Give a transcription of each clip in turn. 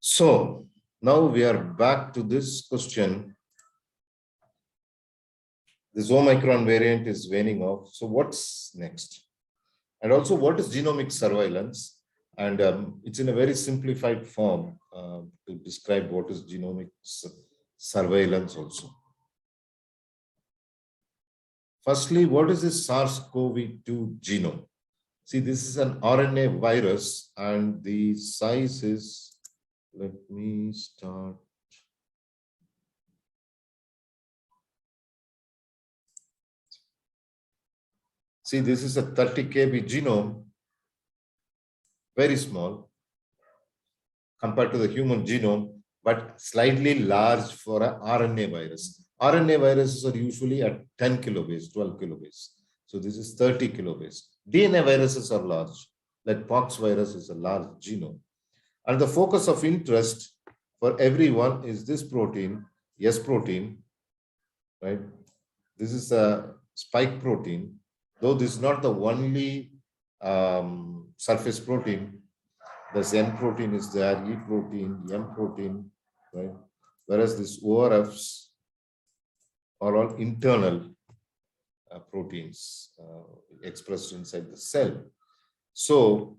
So now we are back to this question. This Omicron variant is waning off. So what's next? And also, what is genomic surveillance? And it's in a very simplified form to describe what is genomic surveillance also. Firstly, what is this SARS-CoV-2 genome? See, this is an RNA virus and the size is, let me start. See, this is a 30 kb genome, very small compared to the human genome, but slightly large for an RNA virus. RNA viruses are usually at 10 kilobase, 12 kilobase. So this is 30 kilobase. DNA viruses are large, like pox virus is a large genome. And the focus of interest for everyone is this protein, S protein, right? This is a spike protein, though this is not the only surface protein. The N protein is there, E protein, M protein, right? Whereas these ORFs are all internal proteins expressed inside the cell. So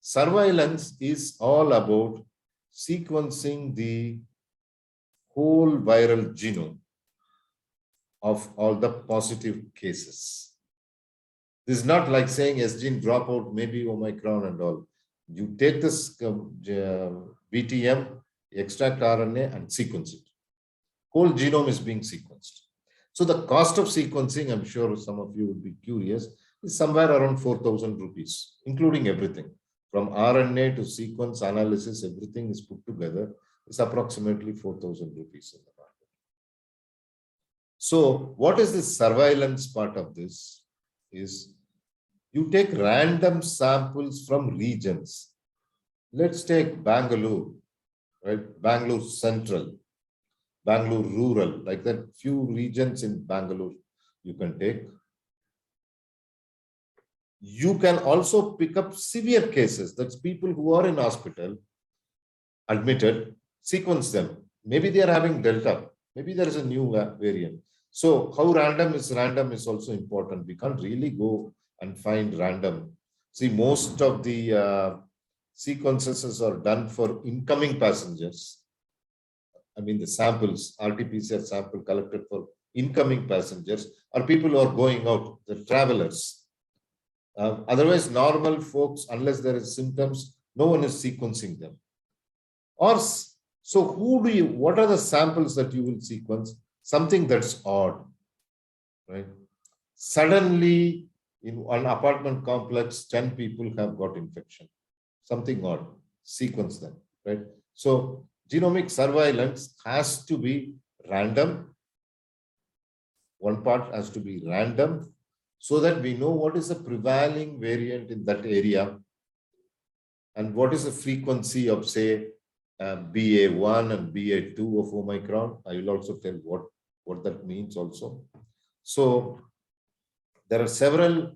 surveillance is all about sequencing the whole viral genome of all the positive cases. This is not like saying S gene dropout, maybe Omicron and all. You take this VTM, extract RNA and sequence it. Whole genome is being sequenced. So the cost of sequencing, I'm sure some of you would be curious, is somewhere around 4,000 rupees, including everything. From RNA to sequence analysis, everything is put together. It's approximately 4,000 rupees in the market. So what is the surveillance part of this? Is you take random samples from regions. Let's take Bangalore, right? Bangalore Central, Bangalore Rural, like that few regions in Bangalore you can take. You can also pick up severe cases. That's people who are in hospital, admitted, sequence them. Maybe they are having Delta. Maybe there is a new variant. So how random is also important. We can't really go and find random. See, most of the sequences are done for incoming passengers. I mean, the samples, RT-PCR sample collected for incoming passengers or people who are going out, the travelers. Otherwise, normal folks, unless there is symptoms, no one is sequencing them. Or so what are the samples that you will sequence? Something that's odd, right? Suddenly, in one apartment complex, 10 people have got infection. Something odd, sequence them, right? So genomic surveillance has to be random. One part has to be random so that we know what is the prevailing variant in that area and what is the frequency of, say, BA1 and BA2 of Omicron. I will also tell what that means also. So there are several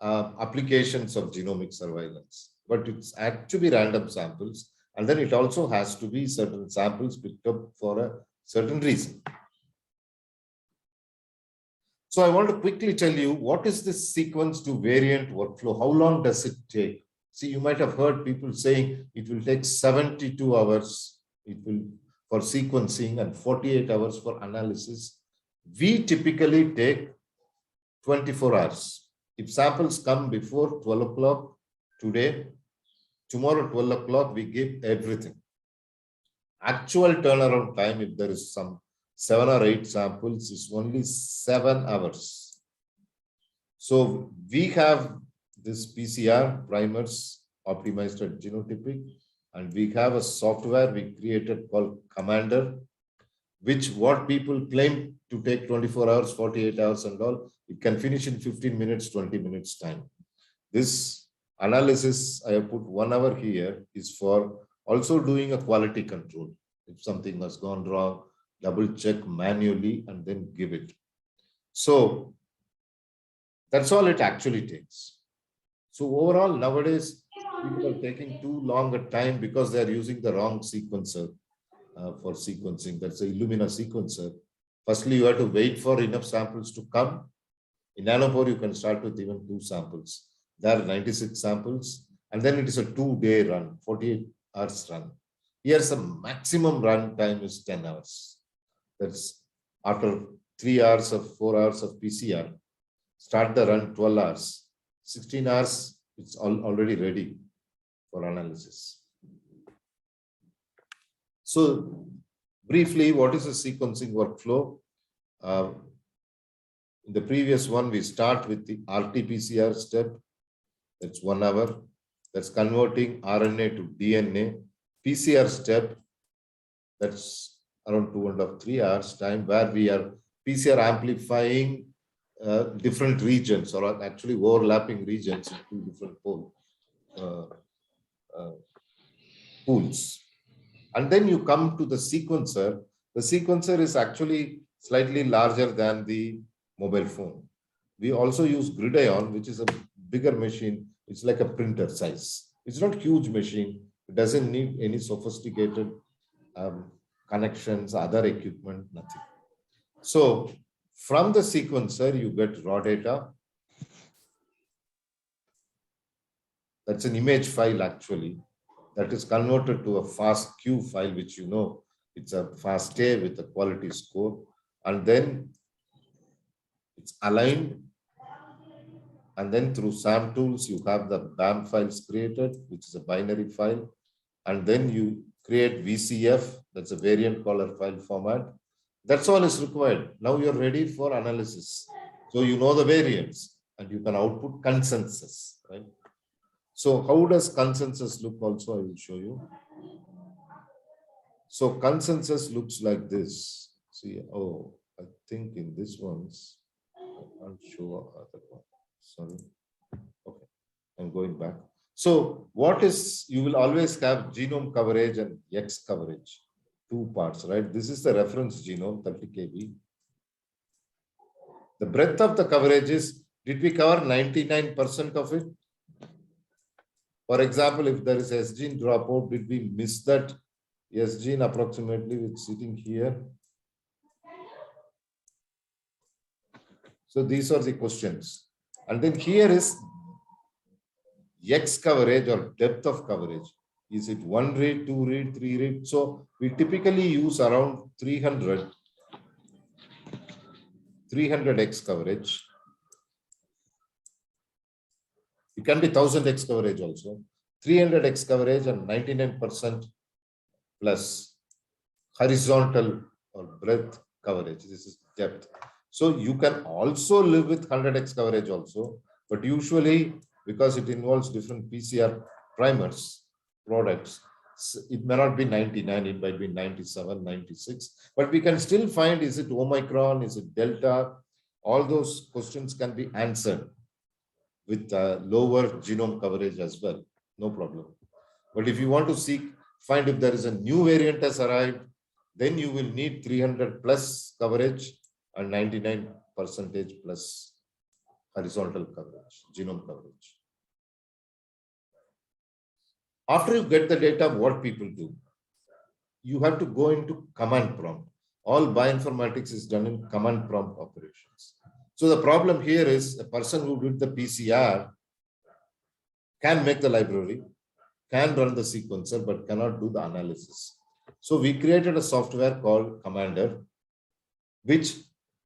applications of genomic surveillance, but it's actually random samples. And then it also has to be certain samples picked up for a certain reason. So I want to quickly tell you, what is this sequence to variant workflow? How long does it take? See, you might have heard people saying it will take 72 hours for sequencing and 48 hours for analysis. We typically take 24 hours. If samples come before 12 o'clock today, tomorrow 12 o'clock, we give everything. Actual turnaround time, if there is some 7 or 8 samples, is only 7 hours. So we have this PCR primers optimized at Genotypic, and we have a software we created called Commander, which what people claim to take 24 hours, 48 hours and all, it can finish in 15 minutes, 20 minutes time. This analysis, I have put 1 hour here, is for also doing a quality control. If something has gone wrong, double check manually and then give it. So that's all it actually takes. So overall, nowadays, people are taking too long a time because they are using the wrong sequencer for sequencing. That's the Illumina sequencer. Firstly, you have to wait for enough samples to come. In nanopore, you can start with even 2 samples. There are 96 samples, and then it is a 2-day run, 48 hours run. Here's the maximum run time is 10 hours. That's after 3 hours of 4 hours of PCR. Start the run 12 hours. 16 hours, it's already ready for analysis. So briefly, what is the sequencing workflow? In the previous one, we start with the RT-PCR step. That's 1 hour. That's converting RNA to DNA. PCR step, that's around 2.5 to 3 hours time, where we are PCR amplifying different regions, or actually overlapping regions in 2 different pools. And then you come to the sequencer. The sequencer is actually slightly larger than the mobile phone. We also use Gridiron, which is a bigger machine. It's like a printer size. It's not a huge machine. It doesn't need any sophisticated connections, other equipment, nothing. So from the sequencer, you get raw data. That's an image file actually, that is converted to a FASTQ file, which you know, it's a FASTA with a quality score. And then it's aligned. And then through SAM tools, you have the BAM files created, which is a binary file. And then you create VCF, that's a variant caller file format. That's all is required. Now you're ready for analysis. So you know the variants and you can output consensus, right? So how does consensus look also? I will show you. So consensus looks like this. See, oh, I think in this one's, I can't show other one. Sorry. Okay, I'm going back. So what is, you will always have genome coverage and X coverage, 2 parts, right? This is the reference genome, 30 kb. The breadth of the coverage is, did we cover 99% of it? For example, if there is S gene dropout, did we miss that S gene approximately, which sitting here? So these are the questions. And then here is X coverage or depth of coverage. Is it 1 read, 2 read, 3 read? So we typically use around 300 X coverage. It can be 1000 X coverage also. 300 X coverage and 99% plus horizontal or breadth coverage. This is depth. So you can also live with 100 X coverage also, but usually because it involves different PCR primers, products, it may not be 99, it might be 97, 96, but we can still find, is it Omicron, is it Delta? All those questions can be answered with lower genome coverage as well, no problem. But if you want to find if there is a new variant has arrived, then you will need 300 plus coverage and 99% plus horizontal coverage, genome coverage. After you get the data, what people do? You have to go into command prompt. All bioinformatics is done in command prompt operations. So the problem here is a person who did the PCR can make the library, can run the sequencer, but cannot do the analysis. So we created a software called Commander, which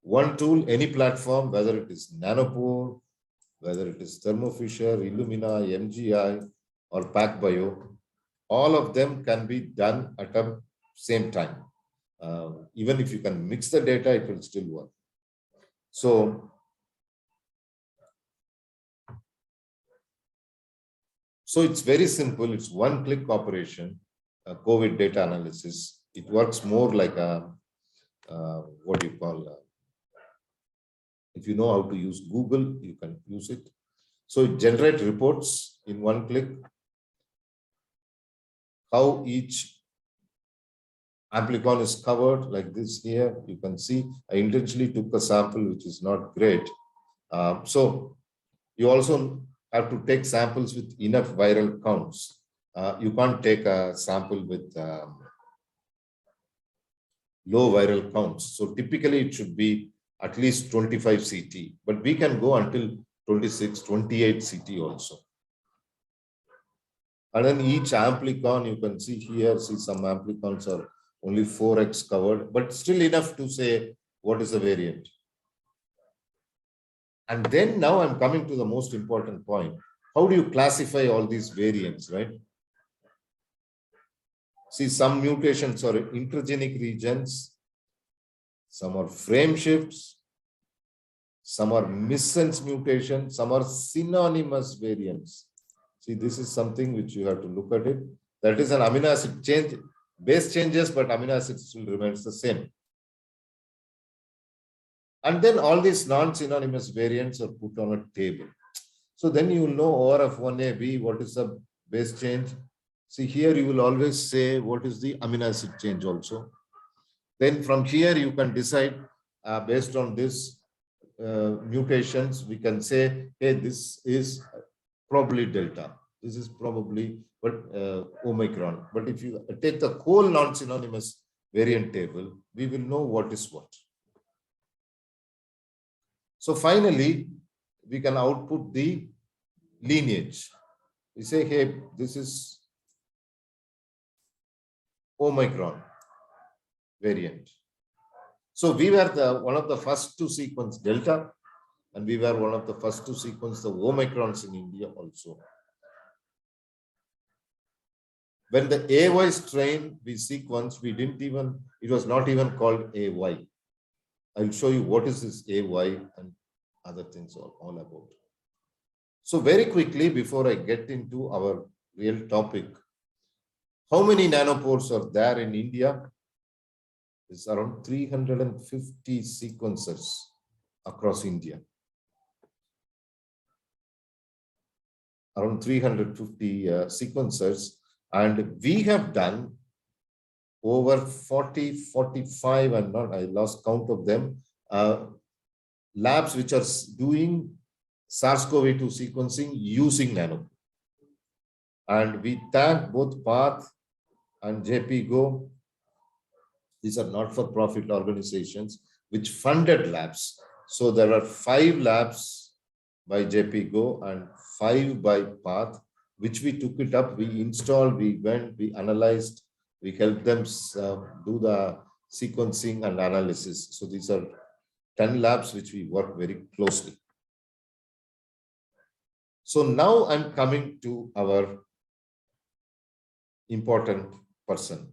one tool, any platform, whether it is Nanopore, whether it is Thermo Fisher, Illumina, MGI, or PacBio, all of them can be done at the same time. Even if you can mix the data, it will still work. So it's very simple. It's one-click operation, COVID data analysis. It works more like a, what do you call, if you know how to use Google, you can use it. So it generates reports in one click, how each amplicon is covered, like this here. You can see I intentionally took a sample which is not great. So you also have to take samples with enough viral counts. You can't take a sample with low viral counts. So typically it should be at least 25 CT, but we can go until 26, 28 CT also. And then each amplicon, you can see here, see some amplicons are only 4x covered, but still enough to say what is the variant. And then now I'm coming to the most important point. How do you classify all these variants, right? See, some mutations are intergenic regions, some are frame shifts, some are missense mutations, some are synonymous variants. See, this is something which you have to look at it. That is an amino acid change. Base changes, but amino acid still remains the same. And then all these non-synonymous variants are put on a table. So then you will know ORF1AB, what is the base change. See, here you will always say what is the amino acid change also. Then from here you can decide based on this mutations, we can say, hey, this is probably Delta. This is probably Omicron. But if you take the whole non-synonymous variant table, we will know what is what. So finally, we can output the lineage. We say, hey, this is Omicron variant. So we were one of the first to sequence Delta, and we were one of the first to sequence the Omicrons in India also. When the AY strain we sequenced, we didn't even, it was not even called AY. I'll show you what is this AY and other things all about. So very quickly, before I get into our real topic, how many nanopores are there in India? It's around 350 sequencers across India. Around 350 sequencers, and we have done over 40, 45, and not, I lost count of them, labs which are doing SARS-CoV-2 sequencing using nanopore. And we thank both PATH and JPGO. These are not-for-profit organizations which funded labs. So there are 5 labs by JPGO and 5 by PATH, which we took it up, we installed, we went, we analyzed, we helped them do the sequencing and analysis. So these are 10 labs which we work very closely. So now I'm coming to our important person.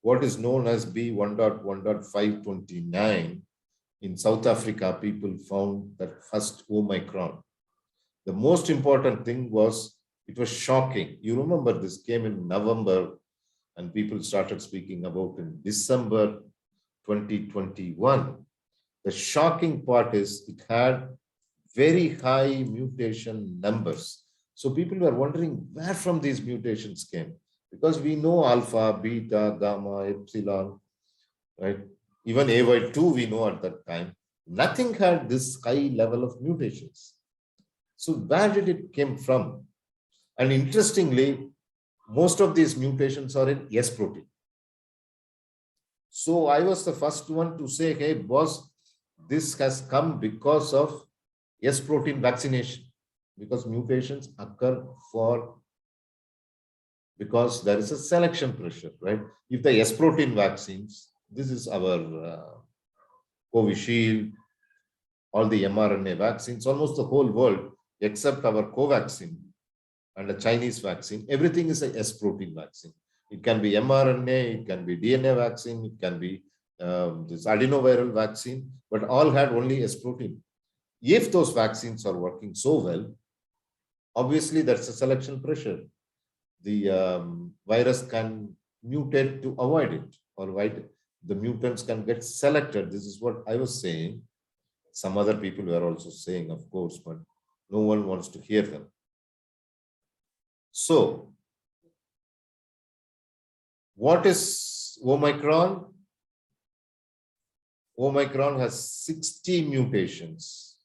What is known as B1.1.529. In South Africa, people found that first Omicron. The most important thing was, it was shocking. You remember this came in November and people started speaking about in December 2021. The shocking part is it had very high mutation numbers. So people were wondering where from these mutations came, because we know alpha, beta, gamma, epsilon, right? Even AY2 we know at that time. Nothing had this high level of mutations. So where did it came from? And interestingly, most of these mutations are in S protein. So I was the first one to say, hey, boss, this has come because of S protein vaccination, because mutations occur because there is a selection pressure, right? If the S protein vaccines, this is our Covishield, all the mRNA vaccines, almost the whole world, except our Covaxin and the Chinese vaccine, everything is a S protein vaccine. It can be mRNA, it can be DNA vaccine, it can be this adenoviral vaccine, but all had only S protein. If those vaccines are working so well, obviously that's a selection pressure. The virus can mutate to avoid it, or the mutants can get selected. This is what I was saying. Some other people were also saying, of course, but no one wants to hear them. So, what is Omicron? Omicron has 60 mutations.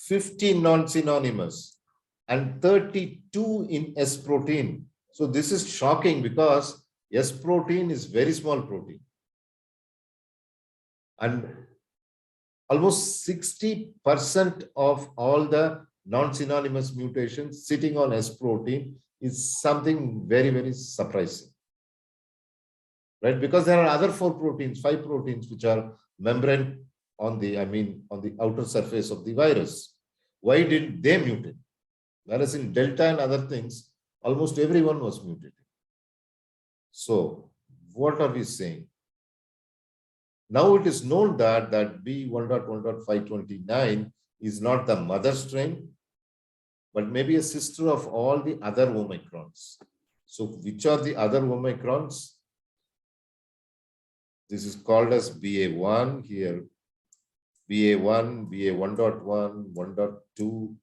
50 non-synonymous, and 32 in S protein. So this is shocking because S protein is very small protein. And almost 60% of all the non-synonymous mutations sitting on S protein is something very, very surprising. Right? Because there are other 5 proteins, which are membrane on the outer surface of the virus. Why didn't they mutate? Whereas in Delta and other things, almost everyone was mutated. So what are we saying? Now it is known that B1.1.529 is not the mother strain, but maybe a sister of all the other Omicrons. So which are the other Omicrons? This is called as BA1 here. BA1, BA1.1, 1.2,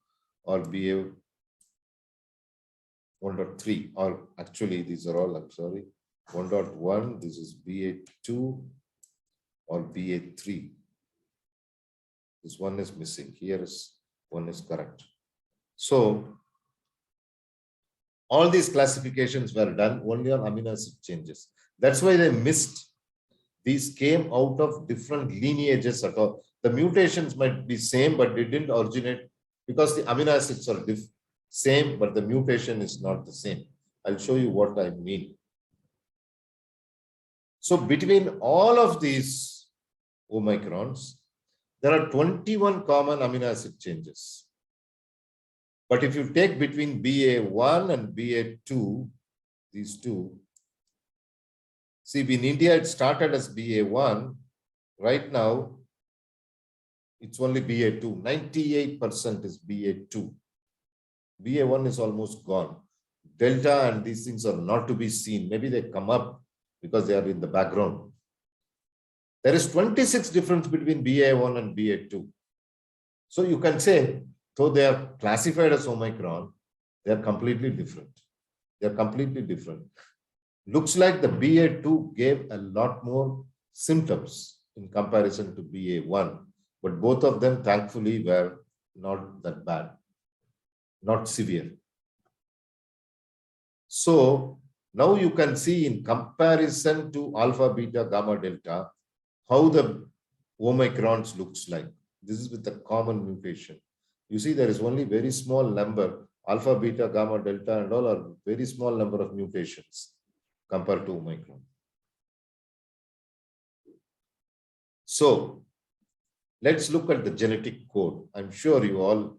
or BA1.3, or actually these are all, I'm sorry, 1.1, this is BA2 or BA3. This one is missing. Here is one is correct. So all these classifications were done only on amino acid changes. That's why they missed. These came out of different lineages at all. The mutations might be same, but they didn't originate because the amino acids are same, but the mutation is not the same. I'll show you what I mean. So between all of these Omicrons, there are 21 common amino acid changes. But if you take between BA1 and BA2, these two, see, in India, it started as BA1. Right now, it's only BA2. 98% is BA2. BA1 is almost gone. Delta and these things are not to be seen. Maybe they come up because they are in the background. There is 26 difference between BA1 and BA2. So you can say, though they are classified as Omicron, they are completely different. They are completely different. Looks like the BA2 gave a lot more symptoms in comparison to BA1, but both of them thankfully were not that bad, not severe. So now you can see in comparison to alpha, beta, gamma, delta, how the Omicrons looks like. This is with the common mutation. You see there is only very small number, alpha, beta, gamma, delta, and all are very small number of mutations compared to Omicron. So let's look at the genetic code. I'm sure you all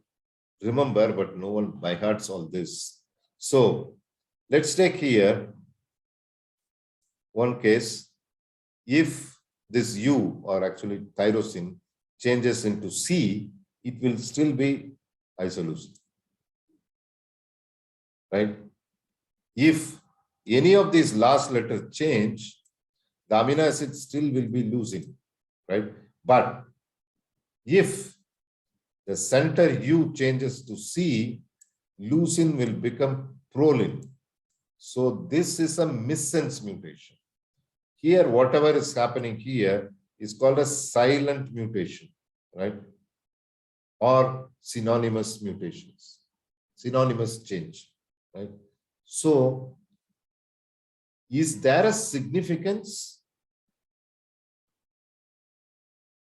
remember, but no one by hearts all this. So let's take here one case. If this U, or actually tyrosine, changes into C, it will still be isoleucine, right? If any of these last letters change, the amino acid still will be leucine, right? But if the center U changes to C, leucine will become proline. So this is a missense mutation. Here, whatever is happening here is called a silent mutation, right? Or synonymous mutations, synonymous change, right? So is there a significance?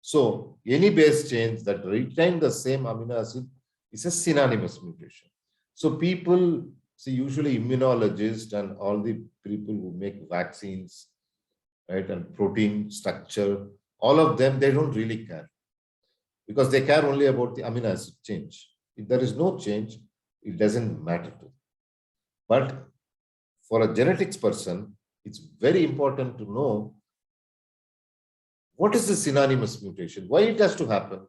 So any base change that retain the same amino acid is a synonymous mutation. So people, see, usually immunologists and all the people who make vaccines, right, and protein structure, all of them, they don't really care because they care only about the amino acid change. If there is no change, it doesn't matter to them. But for a genetics person, it's very important to know what is the synonymous mutation, why it has to happen,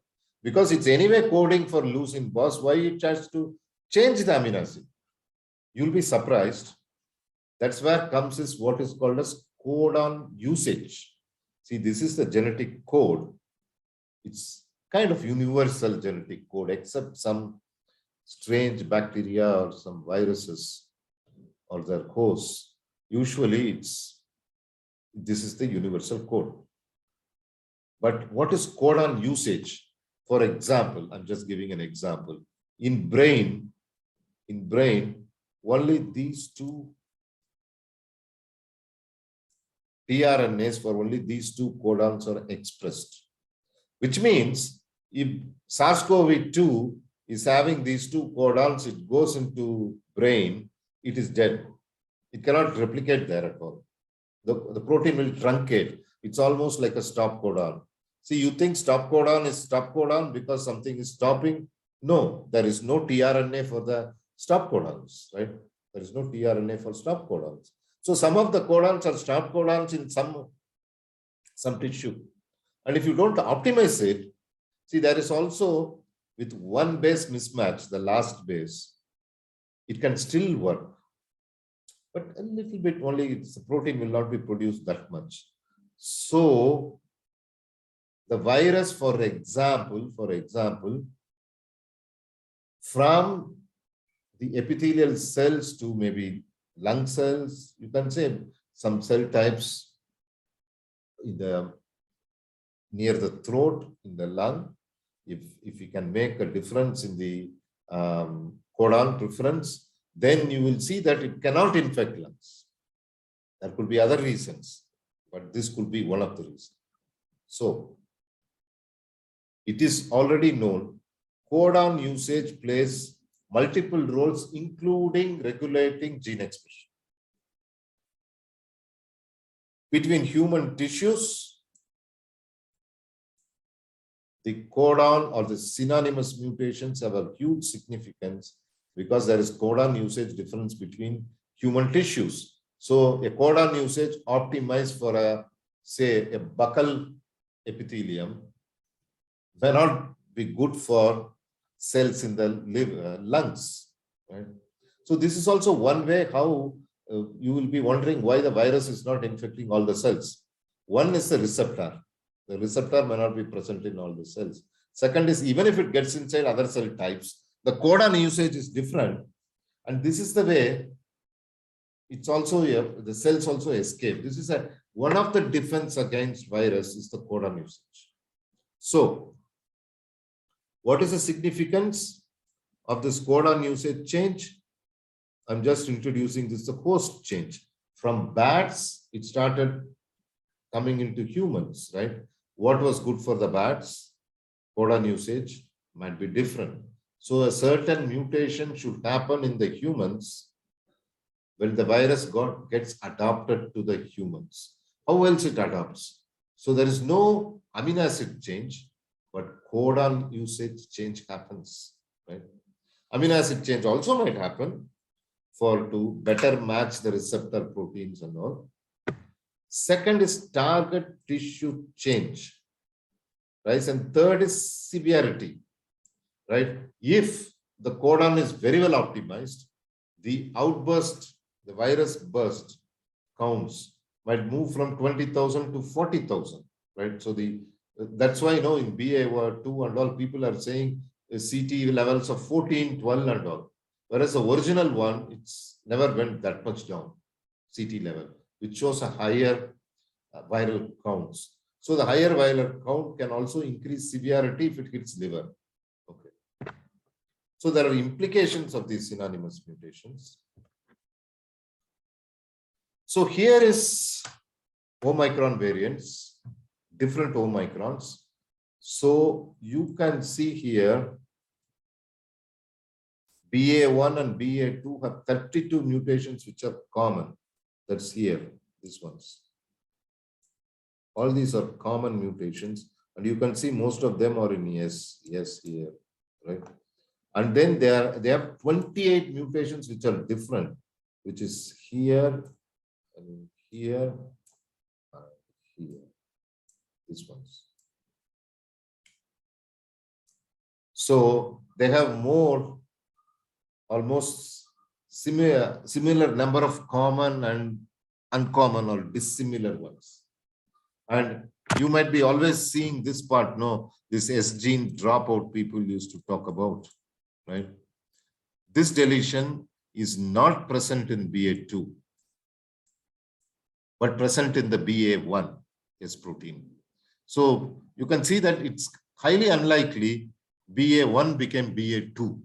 because it's anyway coding for leucine boss, why it has to change the amino acid. You'll be surprised. That's where comes is what is called as codon usage. See, this is the genetic code. It's kind of universal genetic code, except some strange bacteria or some viruses or their hosts. Usually this is the universal code. But what is codon usage? For example, I'm just giving an example. In brain, only these two tRNAs for only these two codons are expressed, which means if SARS-CoV-2 is having these two codons, it goes into brain, it is dead. It cannot replicate there at all. The protein will truncate. It's almost like a stop codon. See, you think stop codon is stop codon because something is stopping? No, there is no tRNA for the stop codons, right? There is no tRNA for stop codons. So some of the codons are stop codons in some tissue. And if you don't optimize it, see, there is also with one base mismatch, the last base, it can still work. But a little bit only, the protein will not be produced that much. So the virus, for example, from the epithelial cells to maybe lung cells, you can say some cell types in the near the throat, in the lung, if you can make a difference in the codon preference, then you will see that it cannot infect lungs. There could be other reasons, but this could be one of the reasons. So it is already known, codon usage plays multiple roles, including regulating gene expression. Between human tissues, the codon or the synonymous mutations have a huge significance because there is codon usage difference between human tissues. So a codon usage optimized for a, say, a buccal epithelium may not be good for cells in the liver, lungs, right? So this is also one way how you will be wondering why the virus is not infecting all the cells. One is the receptor. The receptor may not be present in all the cells. Second is, even if it gets inside other cell types, the codon usage is different. And this is the way it's also, the cells also escape. This is one of the defense against virus is the codon usage. So what is the significance of this codon usage change? I'm just introducing this, the host change. From bats, it started coming into humans, right? What was good for the bats? Codon usage might be different. So a certain mutation should happen in the humans when the virus gets adapted to the humans. How else it adapts? So there is no amino acid change, but codon usage change happens, right? Amino acid change also might happen to better match the receptor proteins and all. Second is target tissue change, right? And third is severity, right? If the codon is very well optimized, the outburst, the virus burst counts might move from 20,000 to 40,000, right? So that's why, in BA2 and all, people are saying CT levels of 14, 12 and all. Whereas the original one, it's never went that much down, CT level, which shows a higher viral counts. So the higher viral count can also increase severity if it hits liver. Okay. So there are implications of these synonymous mutations. So here is Omicron variants, different Omicrons. So you can see here, BA1 and BA2 have 32 mutations which are common. That's here, these ones. All these are common mutations, and you can see most of them are in yes here, right? And then they have 28 mutations which are different, which is here and here and here. These ones. So they have more, almost similar number of common and uncommon or dissimilar ones. And you might be always seeing this part, this S gene dropout people used to talk about, right? This deletion is not present in BA2, but present in the BA1 S protein. So you can see that it's highly unlikely BA1 became BA2.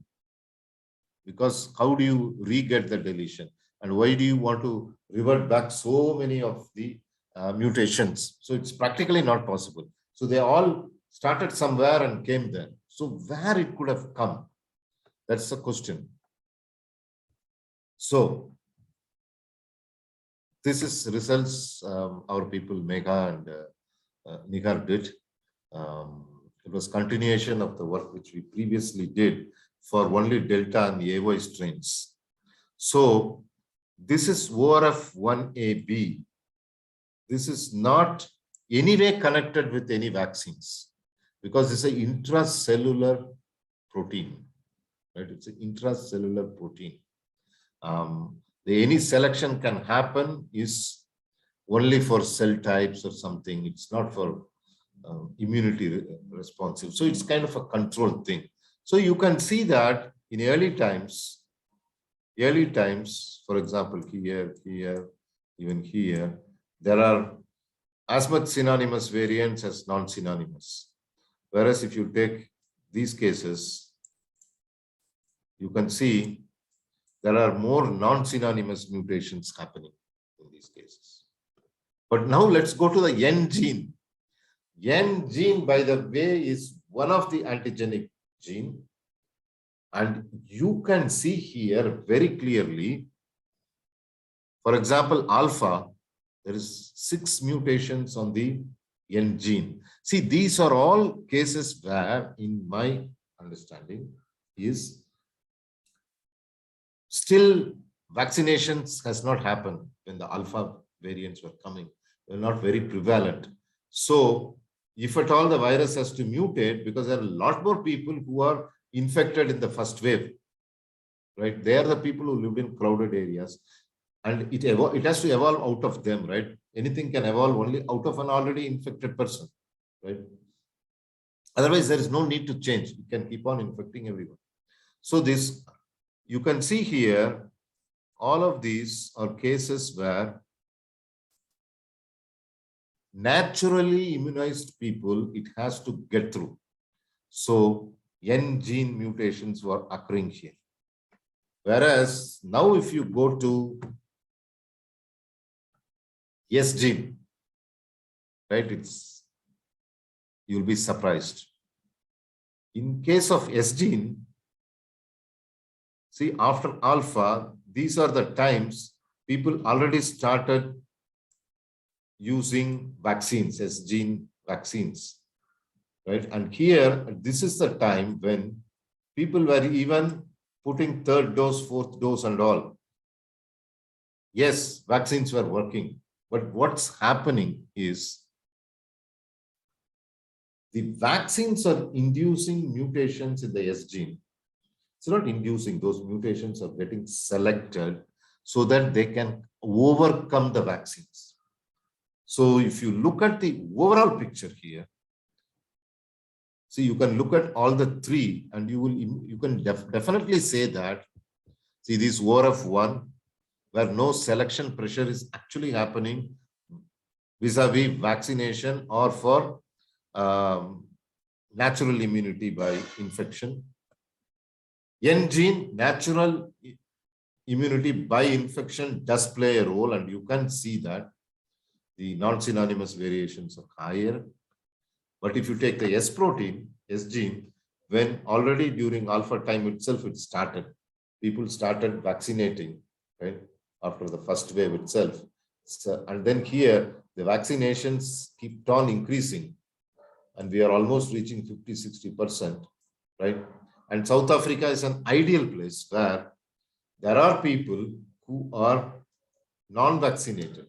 Because how do you re-get the deletion? And why do you want to revert back so many of the mutations? So it's practically not possible. So they all started somewhere and came there. So where it could have come? That's the question. So this is results our people Megha and Nigar did. It was continuation of the work which we previously did for only Delta and the AY strains. So this is ORF1AB. This is not anyway connected with any vaccines because it's an intracellular protein, right? It's an intracellular protein. Any selection can happen is only for cell types or something. It's not for immunity responsive. So it's kind of a controlled thing. So you can see that in early times, for example, here, even here, there are as much synonymous variants as non-synonymous. Whereas if you take these cases, you can see there are more non-synonymous mutations happening in these cases. But now let's go to the N gene. N gene, by the way, is one of the antigenic gene. And you can see here very clearly, for example, alpha, there is 6 mutations on the N gene. See, these are all cases where, in my understanding, is still vaccinations has not happened when the alpha variants were coming. They're not very prevalent. So if at all the virus has to mutate, because there are a lot more people who are infected in the first wave, right? They are the people who lived in crowded areas, and it has to evolve out of them, right? Anything can evolve only out of an already infected person, right? Otherwise, there is no need to change. You can keep on infecting everyone. So this, you can see here, all of these are cases where naturally immunized people, it has to get through. So N gene mutations were occurring here. Whereas now if you go to S gene, right, you'll be surprised. In case of S gene, see, after alpha, these are the times people already started using vaccines, S gene vaccines, right? And here, this is the time when people were even putting 3rd dose, 4th dose and all. Yes, vaccines were working, but what's happening is the vaccines are inducing mutations in the S gene. It's not inducing, those mutations are getting selected so that they can overcome the vaccines. So if you look at the overall picture here, see, you can look at all the 3 and you can definitely say that, see, this ORF1, where no selection pressure is actually happening vis-a-vis vaccination or for natural immunity by infection. N gene, natural immunity by infection does play a role, and you can see that the non-synonymous variations are higher. But if you take the S protein, S gene, when already during alpha time itself it started, people started vaccinating, right, after the first wave itself. So, and then here, the vaccinations keep on increasing, and we are almost reaching 50–60%, right? And South Africa is an ideal place where there are people who are non-vaccinated,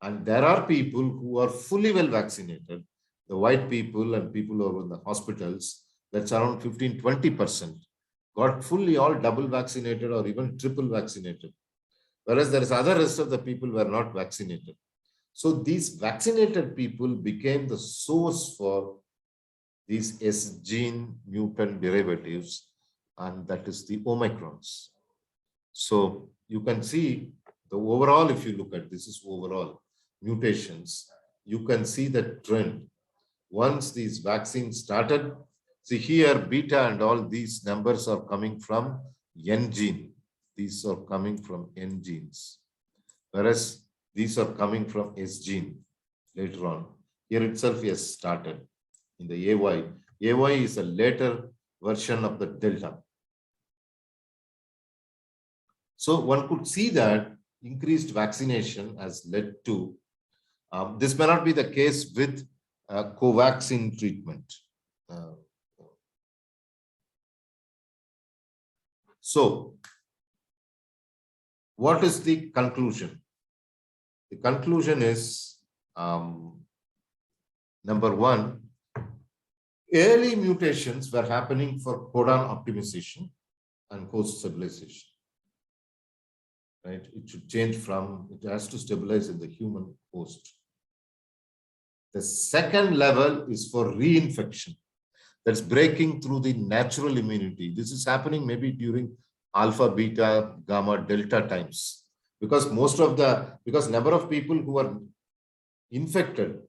and there are people who are fully well vaccinated. The white people and people who are in the hospitals, that's around 15–20%, got fully all double vaccinated or even triple vaccinated. Whereas there is other rest of the people were not vaccinated. So these vaccinated people became the source for these S gene mutant derivatives, and that is the Omicrons. So you can see the overall, if you look at this is overall mutations, you can see the trend. once these vaccines started, see here, beta and all these numbers are coming from N gene. These are coming from N genes, whereas these are coming from S gene later on. Here itself has started in the AY. AY is a later version of the Delta. So one could see that increased vaccination has led to, this may not be the case with Covaxin treatment. So what is the conclusion? The conclusion is, number one, early mutations were happening for codon optimization and host stabilization. Right? It should change from, it has to stabilize in the human host. The second level is for reinfection. That's breaking through the natural immunity. This is happening maybe during alpha, beta, gamma, delta times. Because number of people who are infected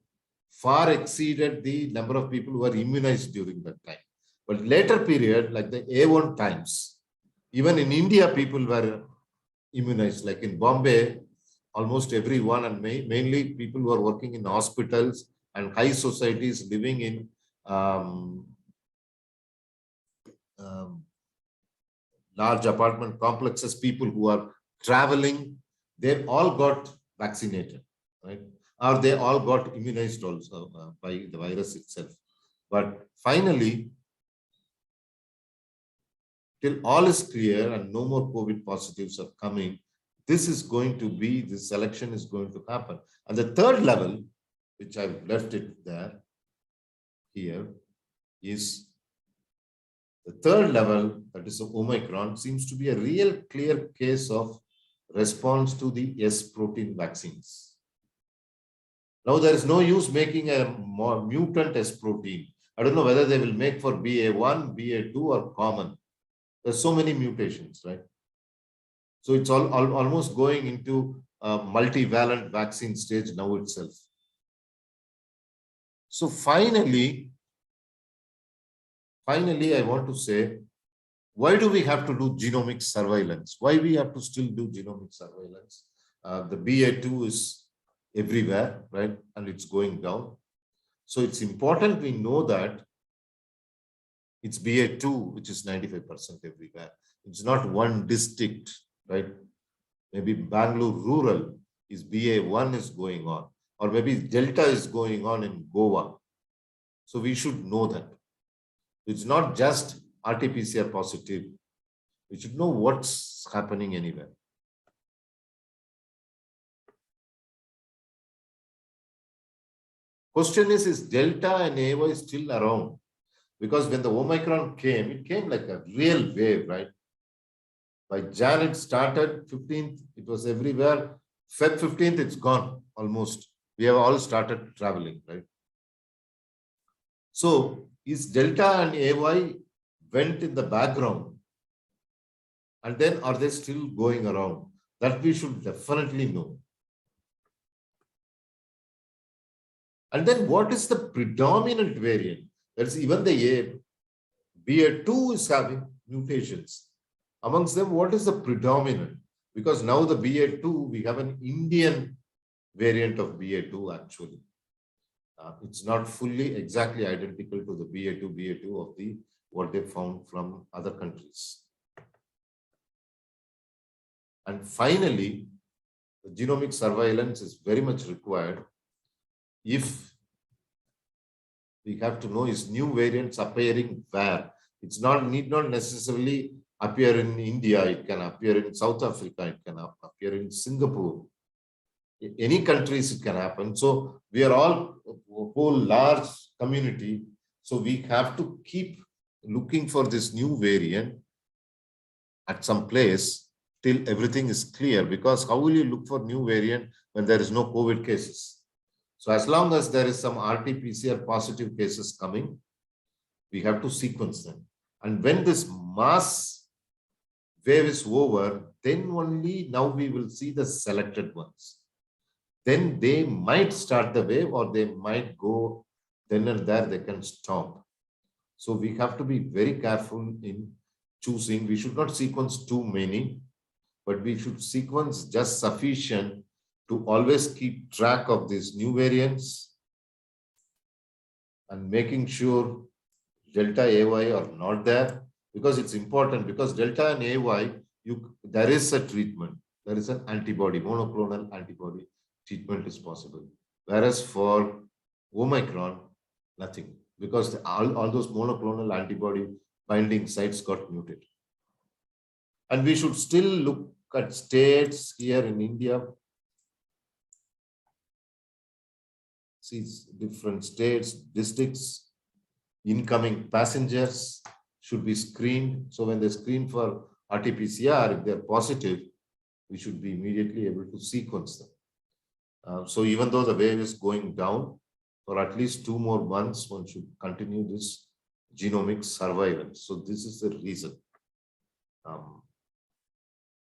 far exceeded the number of people who are immunized during that time. But later period, like the A1 times, even in India, people were immunized. Like in Bombay, almost everyone, and mainly people who are working in hospitals and high societies living in large apartment complexes, people who are traveling, they all got vaccinated, right? Or they all got immunized also by the virus itself. But finally, till all is clear and no more COVID positives are coming, this selection is going to happen. And the third level, which I've left it there, here, is the third level, that is Omicron, seems to be a real clear case of response to the S protein vaccines. Now there is no use making a more mutant S protein. I don't know whether they will make for BA1, BA2 or common. There's so many mutations, right? So it's almost going into a multivalent vaccine stage now itself. So finally, I want to say, why do we have to do genomic surveillance? Why we have to still do genomic surveillance? The BA2 is everywhere, right? And it's going down. So it's important we know that it's BA2, which is 95% everywhere. It's not one district, right? Maybe Bangalore rural is BA1 is going on, or maybe Delta is going on in Goa. So we should know that. It's not just RT-PCR positive. We should know what's happening anywhere. Question is Delta and AY still around? Because when the Omicron came, it came like a real wave, right? By Jan, it started, 15th, it was everywhere. Feb 15th, it's gone almost. We have all started traveling, right? So, is Delta and AY went in the background? And then are they still going around? That we should definitely know. And then what is the predominant variant? That's even the BA2 is having mutations. Amongst them, what is the predominant? Because now the BA2, we have an Indian variant of BA2 actually. It's not fully exactly identical to the BA2 of what they found from other countries. And finally, the genomic surveillance is very much required if we have to know is new variants appearing where. It's need not necessarily appear in India, it can appear in South Africa, it can appear in Singapore. Any countries it can happen. So we are all a whole large community. So we have to keep looking for this new variant at some place till everything is clear. Because how will you look for new variant when there is no COVID cases? So as long as there is some RT-PCR positive cases coming, we have to sequence them. And when this mass wave is over, then only now we will see the selected ones. Then they might start the wave or they might go then and there they can stop. So we have to be very careful in choosing. We should not sequence too many, but we should sequence just sufficient to always keep track of these new variants and making sure Delta AY are not there, because it's important, because Delta and AY, there is a treatment. There is an antibody, monoclonal antibody treatment is possible. Whereas for Omicron, nothing, because all those monoclonal antibody binding sites got muted. And we should still look at states here in India. See different states, districts, incoming passengers should be screened. So when they screen for RT-PCR, if they're positive, we should be immediately able to sequence them. So even though the wave is going down, for at least 2 more months, one should continue this genomic surveillance. So this is the reason.